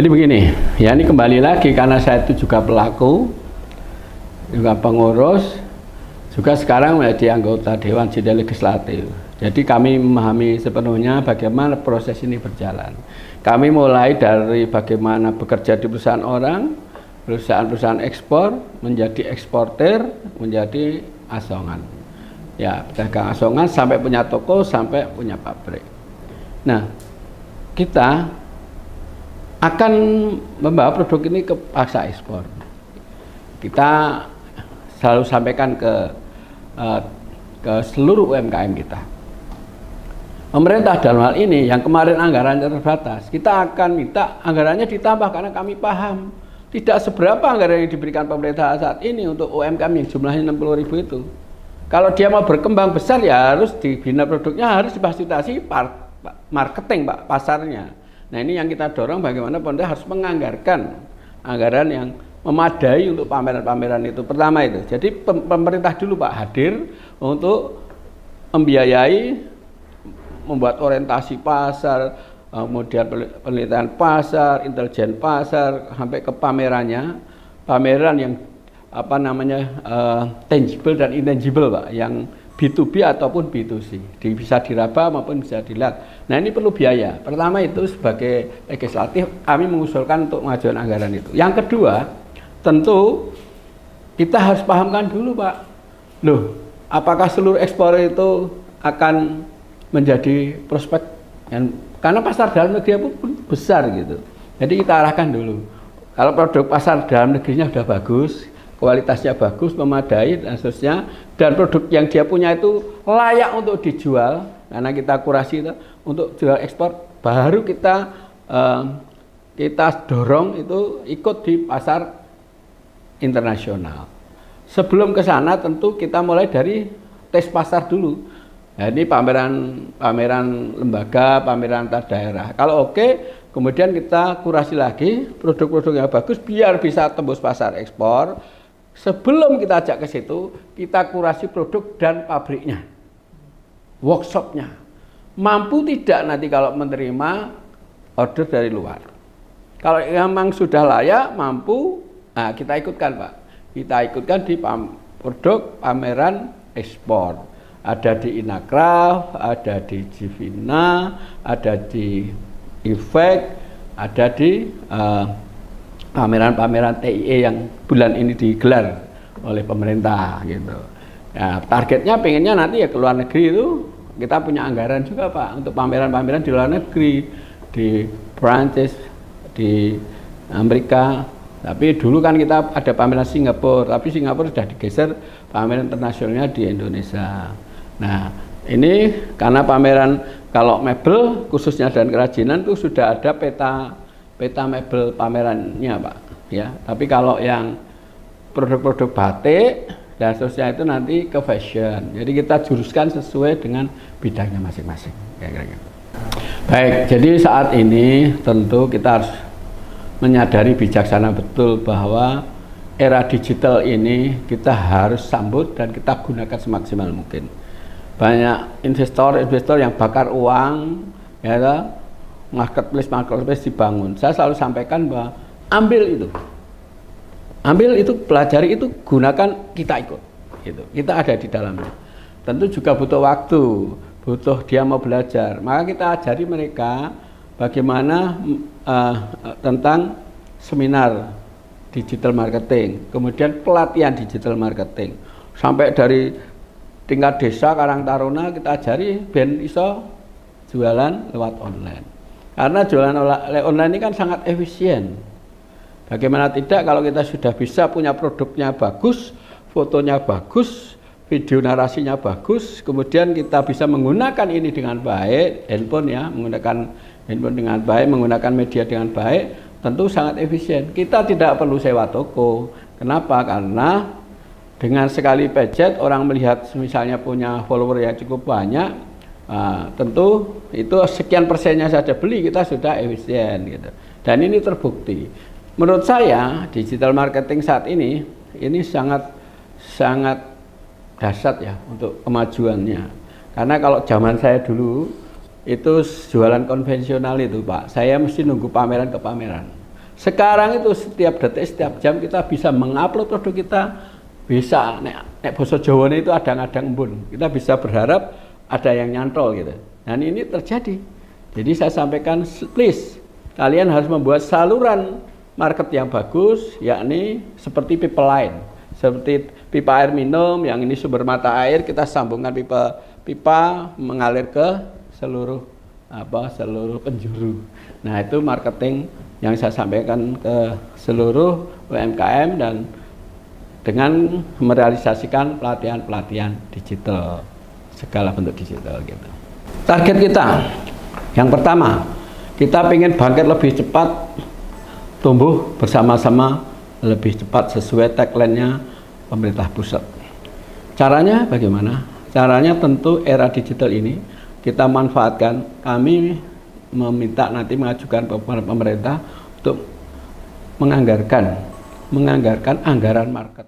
Jadi begini, ya ini kembali lagi karena saya itu juga pelaku, juga pengurus, juga sekarang menjadi anggota Dewan Sidang Legislatif. Jadi kami memahami sepenuhnya bagaimana proses ini berjalan. Kami mulai dari bagaimana bekerja di perusahaan orang, perusahaan ekspor, menjadi eksportir, menjadi asongan. Ya, pedagang asongan sampai punya toko, sampai punya pabrik. Nah, kita akan membawa produk ini ke pasar ekspor. Kita selalu sampaikan ke seluruh UMKM kita. Pemerintah dalam hal ini yang kemarin anggarannya terbatas, kita akan minta anggarannya ditambah karena kami paham tidak seberapa anggaran yang diberikan pemerintah saat ini untuk UMKM yang jumlahnya 60.000 itu. Kalau dia mau berkembang besar ya harus dibina produknya, harus difasilitasi marketing Pak, pasarnya. Nah ini yang kita dorong bagaimana pemerintah harus menganggarkan anggaran yang memadai untuk pameran-pameran itu. Pertama itu, jadi pemerintah dulu Pak hadir untuk membiayai, membuat orientasi pasar, kemudian penelitian pasar, intelijen pasar, sampai ke pamerannya, pameran yang apa namanya tangible dan intangible Pak, yang B2B ataupun B2C, bisa diraba maupun bisa dilihat. Nah ini perlu biaya. Pertama itu sebagai legislatif kami mengusulkan untuk pengajuan anggaran itu. Yang kedua, tentu kita harus pahamkan dulu Pak, loh apakah seluruh ekspor itu akan menjadi prospek? Karena pasar dalam negeri pun besar gitu. Jadi kita arahkan dulu. Kalau produk pasar dalam negerinya sudah bagus, kualitasnya bagus, memadai dan seterusnya, dan produk yang dia punya itu layak untuk dijual, karena kita kurasi itu untuk jual ekspor, baru kita dorong itu ikut di pasar internasional. Sebelum ke sana tentu kita mulai dari tes pasar dulu. Nah, ini pameran lembaga, pameran antar daerah. Kalau oke, kemudian kita kurasi lagi produk-produk yang bagus biar bisa tembus pasar ekspor. Sebelum kita ajak ke situ, kita kurasi produk dan pabriknya, workshopnya. Mampu tidak nanti kalau menerima order dari luar. Kalau memang sudah layak, mampu, nah kita ikutkan Pak. Kita ikutkan di produk pameran ekspor. Ada di Inakraf, ada di Jivina, ada di IFEK, ada di pameran-pameran TIE yang bulan ini digelar oleh pemerintah gitu. Ya, targetnya pengennya nanti ya ke luar negeri itu kita punya anggaran juga Pak untuk pameran-pameran di luar negeri, di Prancis, di Amerika. Tapi dulu kan kita ada pameran Singapura, tapi Singapura sudah digeser pameran internasionalnya di Indonesia. Nah, ini karena pameran kalau mebel khususnya dan kerajinan itu sudah ada peta mebel pamerannya Pak ya. Tapi kalau yang produk-produk batik dan seterusnya itu nanti ke fashion. Jadi kita juruskan sesuai dengan bidangnya masing-masing. Baik, jadi saat ini tentu kita harus menyadari bijaksana betul bahwa era digital ini kita harus sambut dan kita gunakan semaksimal mungkin. Banyak investor yang bakar uang ya, marketplace dibangun. Saya selalu sampaikan bahwa ambil itu, pelajari itu, gunakan, kita ikut gitu. Kita ada di dalamnya. Tentu juga butuh waktu, butuh dia mau belajar, maka kita ajari mereka bagaimana tentang seminar digital marketing, kemudian pelatihan digital marketing, sampai dari tingkat desa Karang Taruna kita ajari ben iso jualan lewat online. Karena jualan online ini kan sangat efisien. Bagaimana tidak kalau kita sudah bisa punya produknya bagus, fotonya bagus, video narasinya bagus, kemudian kita bisa menggunakan ini dengan baik, handphone ya, menggunakan handphone dengan baik, menggunakan media dengan baik, tentu sangat efisien. Kita tidak perlu sewa toko. Kenapa? Karena dengan sekali pencet orang melihat misalnya punya follower yang cukup banyak, tentu itu sekian persennya saja beli kita sudah efisien gitu. Dan ini terbukti. Menurut saya digital marketing saat ini sangat dahsyat ya untuk kemajuannya. Karena kalau zaman saya dulu itu jualan konvensional itu Pak, saya mesti nunggu pameran ke pameran. Sekarang itu setiap detik, setiap jam kita bisa mengupload produk kita, bisa nek basa Jawane itu adang-adang embun. Kita bisa berharap ada yang nyantol gitu. Dan ini terjadi. Jadi saya sampaikan, please, kalian harus membuat saluran market yang bagus, yakni seperti pipa lain. Seperti pipa air minum, yang ini sumber mata air, kita sambungkan pipa mengalir ke seluruh penjuru. Nah, itu marketing yang saya sampaikan ke seluruh UMKM dan dengan merealisasikan pelatihan-pelatihan digital, segala bentuk digital gitu. Target kita yang pertama, kita ingin bangkit lebih cepat, tumbuh bersama-sama lebih cepat sesuai tagline-nya pemerintah pusat. Caranya bagaimana? Caranya tentu era digital ini kita manfaatkan. Kami meminta nanti mengajukan kepada pemerintah untuk menganggarkan anggaran market.